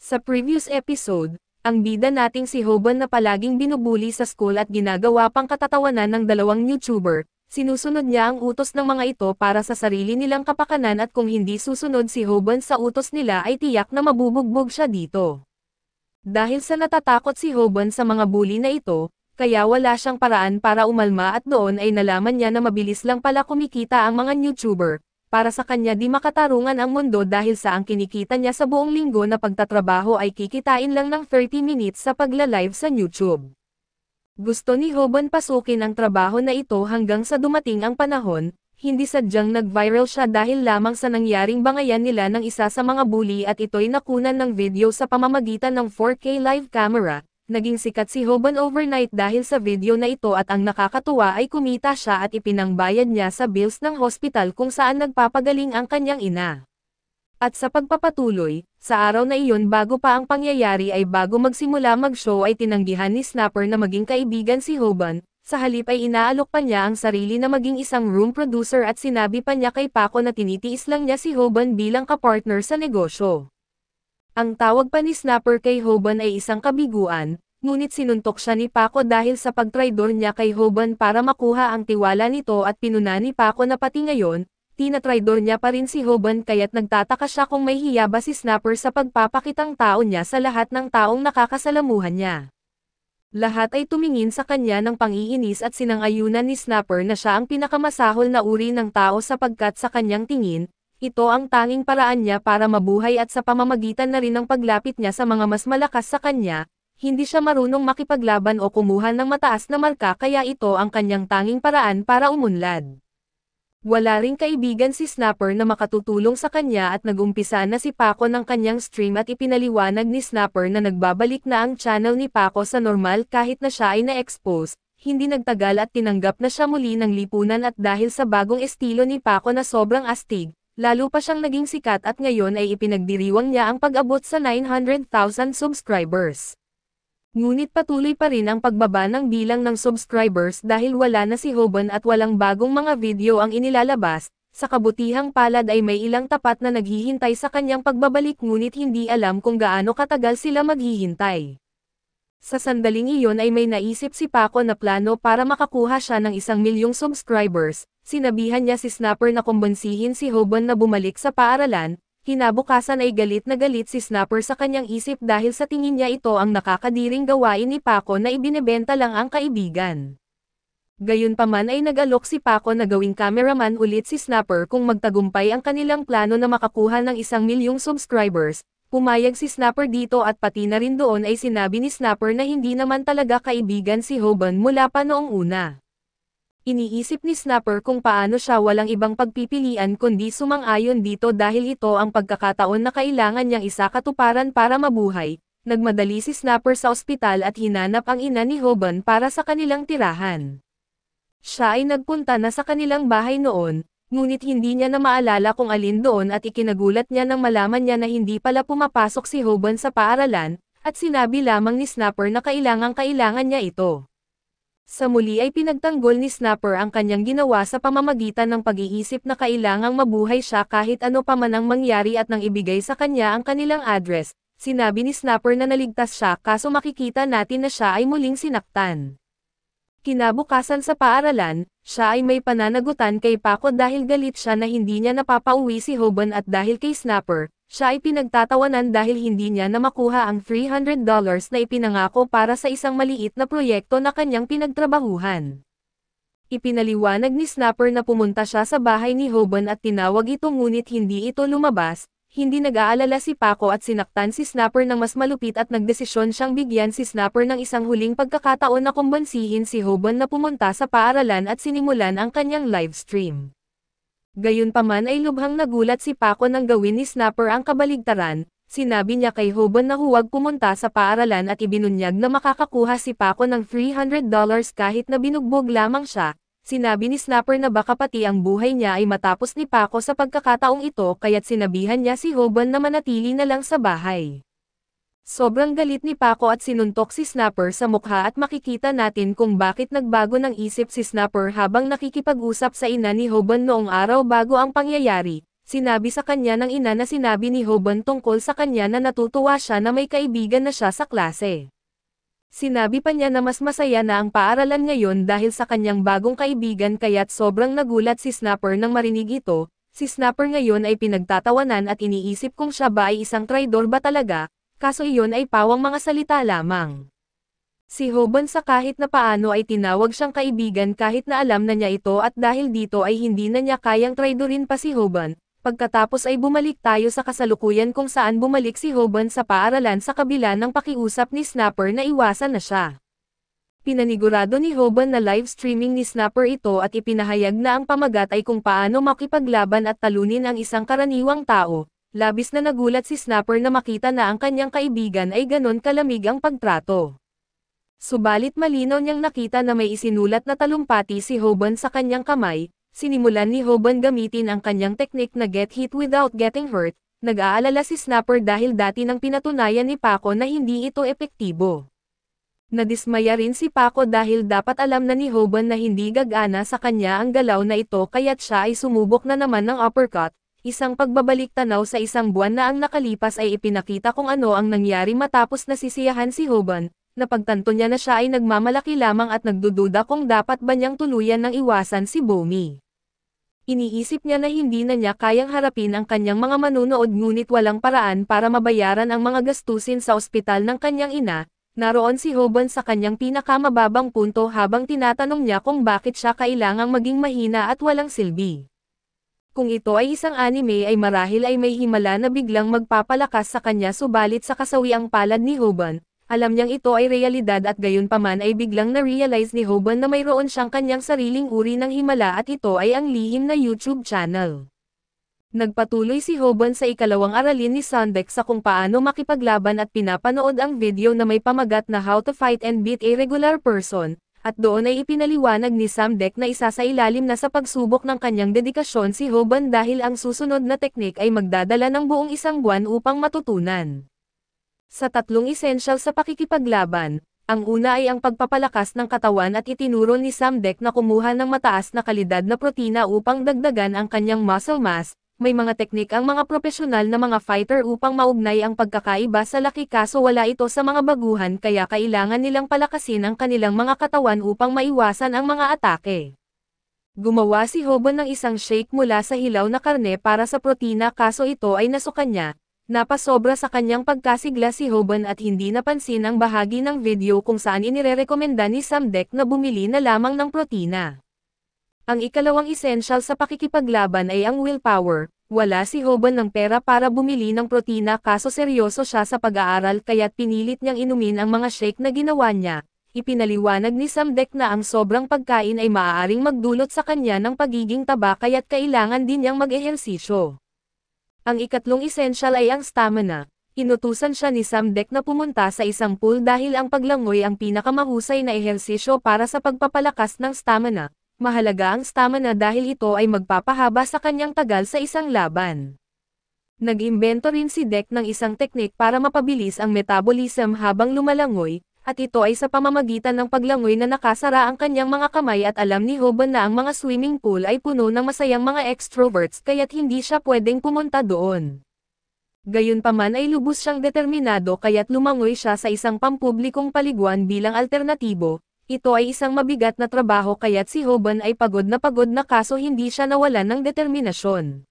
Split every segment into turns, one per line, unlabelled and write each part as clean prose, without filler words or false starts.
Sa previous episode, ang bida nating si Hoban na palaging binubuli sa school at ginagawa pang katatawanan ng dalawang YouTuber, sinusunod niya ang utos ng mga ito para sa sarili nilang kapakanan at kung hindi susunod si Hoban sa utos nila ay tiyak na mabubugbog siya dito. Dahil sa natatakot si Hoban sa mga bully na ito, kaya wala siyang paraan para umalma at doon ay nalaman niya na mabilis lang pala kumikita ang mga YouTuber. Para sa kanya di makatarungan ang mundo dahil sa ang kinikita niya sa buong linggo na pagtatrabaho ay kikitain lang ng 30 minutes sa pagla-live sa YouTube. Gusto ni Hoban pasukin ang trabaho na ito hanggang sa dumating ang panahon, hindi sadyang nag-viral siya dahil lamang sa nangyaring bangayan nila ng isa sa mga bully at ito'y nakunan ng video sa pamamagitan ng 4K live camera. Naging sikat si Hoban overnight dahil sa video na ito at ang nakakatuwa ay kumita siya at ipinangbayad niya sa bills ng hospital kung saan nagpapagaling ang kanyang ina. At sa pagpapatuloy, sa araw na iyon bago pa ang pangyayari ay bago magsimula mag-show ay tinanggihan ni Snapper na maging kaibigan si Hoban, sa halip ay inaalok pa niya ang sarili na maging isang room producer at sinabi pa niya kay Paco na tinitiis lang niya si Hoban bilang kapartner sa negosyo. Ang tawag pa ni Snapper kay Hoban ay isang kabiguan, ngunit sinuntok siya ni Paco dahil sa pagtraidor niya kay Hoban para makuha ang tiwala nito at pinuna ni Paco na pati ngayon, tinatraidor niya pa rin si Hoban kaya't nagtataka siya kung may hiya ba si Snapper sa pagpapakitang tao niya sa lahat ng taong nakakasalamuhan niya. Lahat ay tumingin sa kanya ng pang-iinis at sinang-ayunan ni Snapper na siya ang pinakamasahol na uri ng tao sapagkat sa kanyang tingin, ito ang tanging paraan niya para mabuhay at sa pamamagitan na rin ng paglapit niya sa mga mas malakas sa kanya, hindi siya marunong makipaglaban o kumuha ng mataas na marka kaya ito ang kanyang tanging paraan para umunlad. Wala ring kaibigan si Snapper na makatutulong sa kanya at nagumpisa na si Paco ng kanyang stream at ipinaliwanag ni Snapper na nagbabalik na ang channel ni Paco sa normal kahit na siya ay na-expose. Hindi nagtagal at tinanggap na siya muli ng lipunan at dahil sa bagong estilo ni Paco na sobrang astig, lalo pa siyang naging sikat at ngayon ay ipinagdiriwang niya ang pag-abot sa 900,000 subscribers. Ngunit patuloy pa rin ang pagbaba ng bilang ng subscribers dahil wala na si Hoban at walang bagong mga video ang inilalabas, sa kabutihang palad ay may ilang tapat na naghihintay sa kanyang pagbabalik ngunit hindi alam kung gaano katagal sila maghihintay. Sa sandaling iyon ay may naisip si Paco na plano para makakuha siya ng 1,000,000 subscribers, sinabihan niya si Snapper na kumbansihin si Hoban na bumalik sa paaralan, kinabukasan ay galit na galit si Snapper sa kanyang isip dahil sa tingin niya ito ang nakakadiring gawain ni Paco na ibinebenta lang ang kaibigan. Gayunpaman ay nag-alok si Paco na gawing cameraman ulit si Snapper kung magtagumpay ang kanilang plano na makakuha ng 1,000,000 subscribers. Pumayag si Snapper dito at pati na rin doon ay sinabi ni Snapper na hindi naman talaga kaibigan si Hoban mula pa noong una. Iniisip ni Snapper kung paano siya walang ibang pagpipilian kundi sumang-ayon dito dahil ito ang pagkakataon na kailangan niyang isakatuparan para mabuhay. Nagmadali si Snapper sa ospital at hinanap ang ina ni Hoban para sa kanilang tirahan. Siya ay nagpunta na sa kanilang bahay noon, ngunit hindi niya na maalala kung alin doon at ikinagulat niya nang malaman niya na hindi pala pumapasok si Hoban sa paaralan, at sinabi lamang ni Snapper na kailangan niya ito. Sa muli ay pinagtanggol ni Snapper ang kanyang ginawa sa pamamagitan ng pag-iisip na kailangang mabuhay siya kahit ano pa man ang mangyari at nang ibigay sa kanya ang kanilang address, sinabi ni Snapper na naligtas siya kaso makikita natin na siya ay muling sinaktan. Kinabukasan sa paaralan, siya ay may pananagutan kay Paco dahil galit siya na hindi niya napapauwi si Hoban at dahil kay Snapper, siya ay pinagtatawanan dahil hindi niya na makuha ang $300 na ipinangako para sa isang maliit na proyekto na kanyang pinagtrabahuhan. Ipinaliwanag ni Snapper na pumunta siya sa bahay ni Hoban at tinawag ito ngunit hindi ito lumabas. Hindi nag-aalala si Paco at sinaktan si Snapper ng mas malupit at nagdesisyon siyang bigyan si Snapper ng isang huling pagkakataon na kumbansihin si Hoban na pumunta sa paaralan at sinimulan ang kanyang livestream. Gayunpaman ay lubhang nagulat si Paco nang gawin ni Snapper ang kabaligtaran, sinabi niya kay Hoban na huwag pumunta sa paaralan at ibinunyag na makakakuha si Paco ng $300 kahit na binugbog lamang siya. Sinabi ni Snapper na baka pati ang buhay niya ay matapos ni Paco sa pagkakataong ito kaya't sinabihan niya si Hoban na manatili na lang sa bahay. Sobrang galit ni Paco at sinuntok si Snapper sa mukha at makikita natin kung bakit nagbago ng isip si Snapper habang nakikipag-usap sa ina ni Hoban noong araw bago ang pangyayari. Sinabi sa kanya ng ina na sinabi ni Hoban tungkol sa kanya na natutuwa siya na may kaibigan na siya sa klase. Sinabi pa niya na mas masaya na ang paaralan ngayon dahil sa kanyang bagong kaibigan kaya't sobrang nagulat si Snapper nang marinig ito. Si Snapper ngayon ay pinagtatawanan at iniisip kung siya ba ay isang traidor ba talaga, kaso iyon ay pawang mga salita lamang. Si Hoban sa kahit na paano ay tinawag siyang kaibigan kahit na alam na niya ito at dahil dito ay hindi na niya kayang traidorin pa si Hoban. Pagkatapos ay bumalik tayo sa kasalukuyan kung saan bumalik si Hoban sa paaralan sa kabila ng pakiusap ni Snapper na iwasan na siya. Pinanigurado ni Hoban na live streaming ni Snapper ito at ipinahayag na ang pamagat ay kung paano makipaglaban at talunin ang isang karaniwang tao. Labis na nagulat si Snapper na makita na ang kanyang kaibigan ay ganon kalamig ang pagtrato. Subalit malinaw niyang nakita na may isinulat na talumpati si Hoban sa kanyang kamay. Sinimulan ni Hoban gamitin ang kanyang teknik na get hit without getting hurt. Nag-aalala si Snapper dahil dati nang pinatunayan ni Paco na hindi ito epektibo. Nadismaya rin si Paco dahil dapat alam na ni Hoban na hindi gagana sa kanya ang galaw na ito kaya't siya ay sumubok na naman ng uppercut. Isang pagbabalik tanaw sa isang buwan na ang nakalipas ay ipinakita kung ano ang nangyari matapos nasisiyahan si Hoban. Napagtanto niya na siya ay nagmamalaki lamang at nagdududa kung dapat ba niyang tuluyan ng iwasan si Bomi. Iniisip niya na hindi na niya kayang harapin ang kanyang mga manunood ngunit walang paraan para mabayaran ang mga gastusin sa ospital ng kanyang ina. Naroon si Hoban sa kanyang pinakamababang punto habang tinatanong niya kung bakit siya kailangang maging mahina at walang silbi. Kung ito ay isang anime ay marahil ay may himala na biglang magpapalakas sa kanya subalit sa kasawiang palad ni Hoban. Alam niyang ito ay realidad at gayunpaman ay biglang na-realize ni Hoban na mayroon siyang kanyang sariling uri ng himala at ito ay ang lihim na YouTube channel. Nagpatuloy si Hoban sa ikalawang aralin ni Sandek sa kung paano makipaglaban at pinapanood ang video na may pamagat na How to Fight and Beat a Regular Person, at doon ay ipinaliwanag ni Sandek na isa sa ilalim na sa pagsubok ng kanyang dedikasyon si Hoban dahil ang susunod na teknik ay magdadala ng buong isang buwan upang matutunan. Sa tatlong essential sa pakikipaglaban, ang una ay ang pagpapalakas ng katawan at itinuro ni Sandek na kumuha ng mataas na kalidad na protina upang dagdagan ang kanyang muscle mass. May mga teknik ang mga profesional na mga fighter upang maugnay ang pagkakaiba sa laki kaso wala ito sa mga baguhan kaya kailangan nilang palakasin ang kanilang mga katawan upang maiwasan ang mga atake. Gumawa si Hoban ng isang shake mula sa hilaw na karne para sa protina kaso ito ay nasukan niya. Napasobra sa kanyang pagkasigla si Hoban at hindi napansin ang bahagi ng video kung saan inirerekomenda ni Sandek na bumili na lamang ng protina. Ang ikalawang essential sa pakikipaglaban ay ang willpower. Wala si Hoban ng pera para bumili ng protina kaso seryoso siya sa pag-aaral kaya't pinilit niyang inumin ang mga shake na ginawa niya. Ipinaliwanag ni Sandek na ang sobrang pagkain ay maaaring magdulot sa kanya ng pagiging taba kaya't kailangan din niyang mag-ehersisyo. Ang ikatlong essential ay ang stamina. Inutusan siya ni Sandek na pumunta sa isang pool dahil ang paglangoy ang pinakamahusay na ehersisyo para sa pagpapalakas ng stamina. Mahalaga ang stamina dahil ito ay magpapahaba sa kanyang tagal sa isang laban. Nag-imbento rin si Dek ng isang teknik para mapabilis ang metabolism habang lumalangoy, at ito ay sa pamamagitan ng paglangoy na nakasara ang kanyang mga kamay at alam ni Hoban na ang mga swimming pool ay puno ng masayang mga extroverts kaya't hindi siya pwedeng pumunta doon. Gayunpaman ay lubos siyang determinado kaya't lumangoy siya sa isang pampublikong paliguan bilang alternatibo. Ito ay isang mabigat na trabaho kaya't si Hoban ay pagod na kaso hindi siya nawalan ng determinasyon.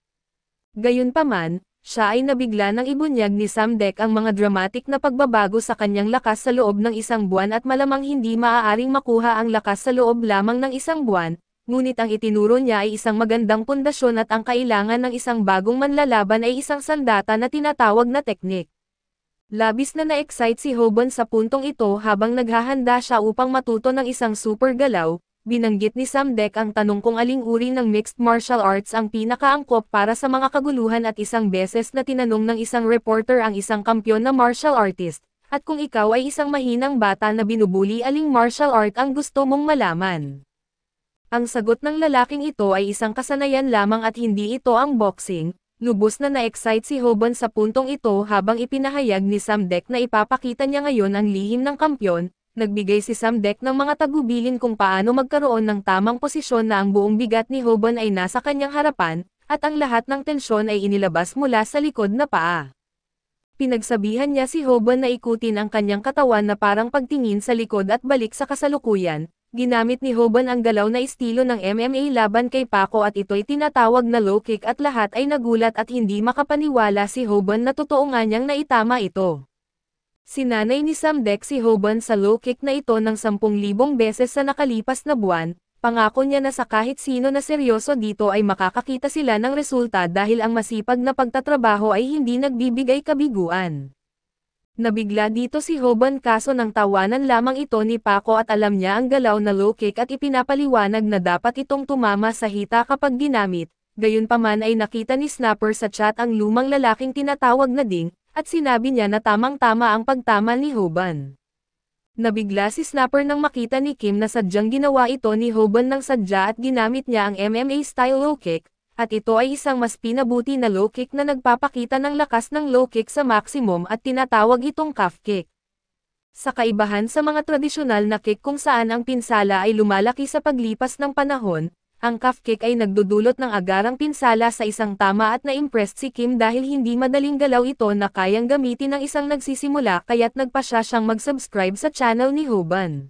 Gayunpaman, siya ay nabigla ng ibunyag ni Sandek ang mga dramatic na pagbabago sa kanyang lakas sa loob ng isang buwan at malamang hindi maaaring makuha ang lakas sa loob lamang ng isang buwan, ngunit ang itinuro niya ay isang magandang pundasyon at ang kailangan ng isang bagong manlalaban ay isang sandata na tinatawag na teknik. Labis na na-excite si Hoban sa puntong ito habang naghahanda siya upang matuto ng isang super galaw. Binanggit ni Sandek ang tanong kung aling uri ng mixed martial arts ang pinakaangkop para sa mga kaguluhan at isang beses na tinanong ng isang reporter ang isang kampyon na martial artist, at kung ikaw ay isang mahinang bata na binubuli aling martial art ang gusto mong malaman. Ang sagot ng lalaking ito ay isang kasanayan lamang at hindi ito ang boxing. Lubos na na-excite si Hoban sa puntong ito habang ipinahayag ni Sandek na ipapakita niya ngayon ang lihim ng kampyon. Nagbigay si Sandek ng mga tagubilin kung paano magkaroon ng tamang posisyon na ang buong bigat ni Hoban ay nasa kanyang harapan, at ang lahat ng tensyon ay inilabas mula sa likod na paa. Pinagsabihan niya si Hoban na ikutin ang kanyang katawan na parang pagtingin sa likod at balik sa kasalukuyan. Ginamit ni Hoban ang galaw na estilo ng MMA laban kay Paco at ito'y tinatawag na low kick at lahat ay nagulat at hindi makapaniwala si Hoban na totoo nga niyang naitama ito. Sinanay ni Sam Deck si Hoban sa low kick na ito ng 10,000 beses sa nakalipas na buwan. Pangako niya na sa kahit sino na seryoso dito ay makakakita sila ng resulta dahil ang masipag na pagtatrabaho ay hindi nagbibigay kabiguan. Nabigla dito si Hoban kaso nang tawanan lamang ito ni Paco at alam niya ang galaw na low kick at ipinapaliwanag na dapat itong tumama sa hita kapag ginamit. Gayunpaman ay nakita ni Snapper sa chat ang lumang lalaking tinatawag na Ding, at sinabi niya na tamang-tama ang pagtama ni Hoban. Nabigla si Snapper nang makita ni Kim na sadyang ginawa ito ni Hoban ng sadya at ginamit niya ang MMA-style low kick, at ito ay isang mas pinabuti na low kick na nagpapakita ng lakas ng low kick sa maximum at tinatawag itong calf kick. Sa kaibahan sa mga tradisyonal na kick kung saan ang pinsala ay lumalaki sa paglipas ng panahon, ang calf kick ay nagdudulot ng agarang pinsala sa isang tama at na-impressed si Kim dahil hindi madaling galaw ito na kayang gamitin ng isang nagsisimula kaya't nagpasya siyang mag-subscribe sa channel ni Hoban.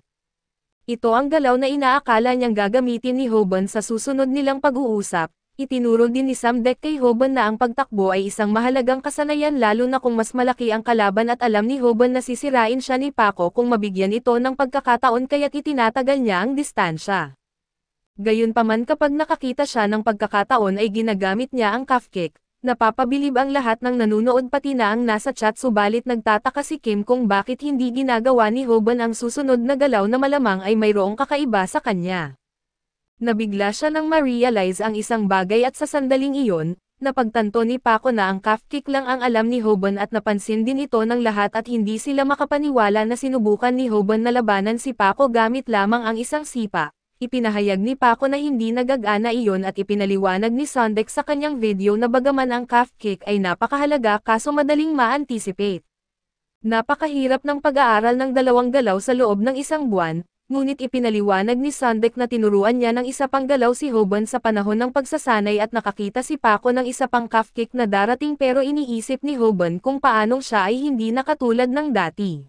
Ito ang galaw na inaakala niyang gagamitin ni Hoban sa susunod nilang pag-uusap. Itinuro din ni Sam Deck kay Hoban na ang pagtakbo ay isang mahalagang kasanayan lalo na kung mas malaki ang kalaban at alam ni Hoban na sisirain siya ni Paco kung mabigyan ito ng pagkakataon kaya't itinatagal niya ang distansya. Gayunpaman kapag nakakita siya ng pagkakataon ay ginagamit niya ang calf kick. Napapabilib ang lahat ng nanunood pati na ang nasa chat subalit nagtataka si Kim kung bakit hindi ginagawa ni Hoban ang susunod na galaw na malamang ay mayroong kakaiba sa kanya. Nabigla siya nang ma-realize ang isang bagay at sa sandaling iyon, napagtanto ni Paco na ang calf kick lang ang alam ni Hoban at napansin din ito ng lahat at hindi sila makapaniwala na sinubukan ni Hoban na labanan si Paco gamit lamang ang isang sipa. Ipinahayag ni Paco na hindi nagagana iyon at ipinaliwanag ni Sandeck sa kanyang video na bagaman ang calf kick ay napakahalaga kaso madaling ma-anticipate. Napakahirap ng pag-aaral ng dalawang galaw sa loob ng isang buwan, ngunit ipinaliwanag ni Sandeck na tinuruan niya ng isa pang galaw si Hoban sa panahon ng pagsasanay at nakakita si Paco ng isa pang calf kick na darating pero iniisip ni Hoban kung paanong siya ay hindi nakatulad ng dati.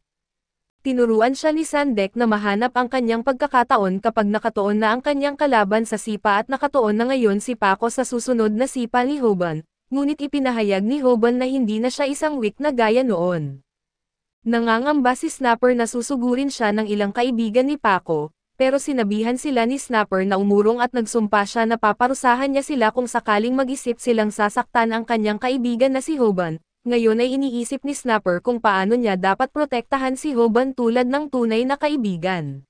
Tinuruan siya ni Sandeck na mahanap ang kanyang pagkakataon kapag nakatuon na ang kanyang kalaban sa sipa at nakatuon na ngayon si Paco sa susunod na sipa ni Hoban, ngunit ipinahayag ni Hoban na hindi na siya isang weak na gaya noon. Nangangamba si Snapper na susugurin siya ng ilang kaibigan ni Paco, pero sinabihan sila ni Snapper na umurong at nagsumpa siya na paparusahan niya sila kung sakaling mag-isip silang sasaktan ang kanyang kaibigan na si Hoban. Ngayon ay iniisip ni Snapper kung paano niya dapat protektahan si Hoban tulad ng tunay na kaibigan.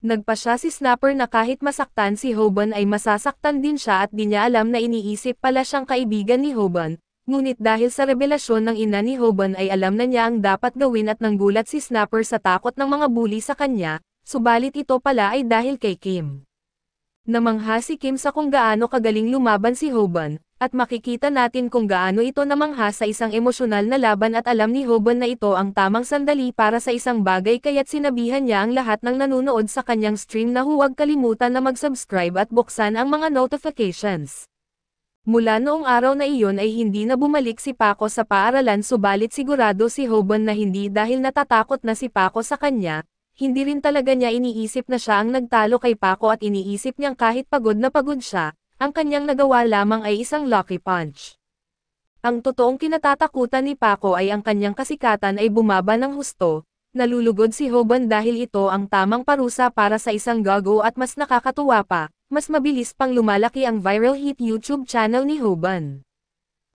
Nagpasya si Snapper na kahit masaktan si Hoban ay masasaktan din siya at di niya alam na iniisip pala siyang kaibigan ni Hoban, ngunit dahil sa revelasyon ng ina ni Hoban ay alam na niya ang dapat gawin at nanggulat si Snapper sa takot ng mga bully sa kanya, subalit ito pala ay dahil kay Kim. Namangha si Kim sa kung gaano kagaling lumaban si Hoban, at makikita natin kung gaano ito namangha sa isang emosyonal na laban at alam ni Hoban na ito ang tamang sandali para sa isang bagay kaya't sinabihan niya ang lahat ng nanunood sa kanyang stream na huwag kalimutan na mag-subscribe at buksan ang mga notifications. Mula noong araw na iyon ay hindi na bumalik si Paco sa paaralan subalit sigurado si Hoban na hindi dahil natatakot na si Paco sa kanya. Hindi rin talaga niya iniisip na siya ang nagtalo kay Paco at iniisip niyang kahit pagod na pagod siya, ang kanyang nagawa lamang ay isang lucky punch. Ang totoong kinatatakutan ni Paco ay ang kanyang kasikatan ay bumaba ng husto, nalulugod si Hoban dahil ito ang tamang parusa para sa isang gago at mas nakakatuwa pa, mas mabilis pang lumalaki ang viral hit YouTube channel ni Hoban.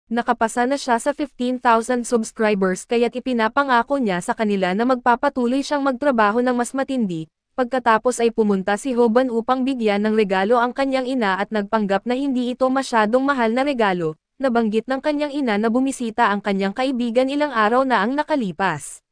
Nakapasa na siya sa 15,000 subscribers kaya't ipinapangako niya sa kanila na magpapatuloy siyang magtrabaho ng mas matindi. Pagkatapos ay pumunta si Hoban upang bigyan ng regalo ang kanyang ina at nagpanggap na hindi ito masyadong mahal na regalo. Nabanggit ng kanyang ina na bumisita ang kanyang kaibigan ilang araw na ang nakalipas.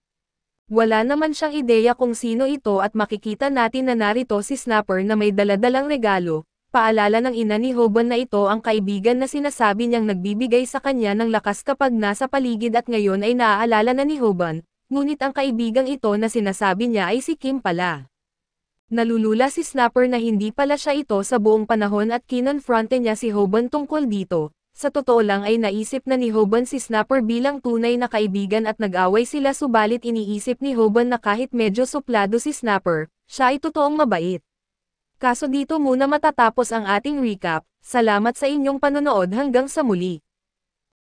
Wala naman siyang ideya kung sino ito at makikita natin na narito si Snapper na may daladalang regalo. Paalala ng ina ni Hoban na ito ang kaibigan na sinasabi niyang nagbibigay sa kanya ng lakas kapag nasa paligid at ngayon ay naaalala na ni Hoban, ngunit ang kaibigang ito na sinasabi niya ay si Kim pala. Nalulula si Snapper na hindi pala siya ito sa buong panahon at kinonfronte niya si Hoban tungkol dito. Sa totoo lang ay naisip na ni Hoban si Snapper bilang tunay na kaibigan at nag-away sila subalit iniisip ni Hoban na kahit medyo suplado si Snapper, siya ay totoong mabait. Kaso dito muna matatapos ang ating recap. Salamat sa inyong panonood hanggang sa muli.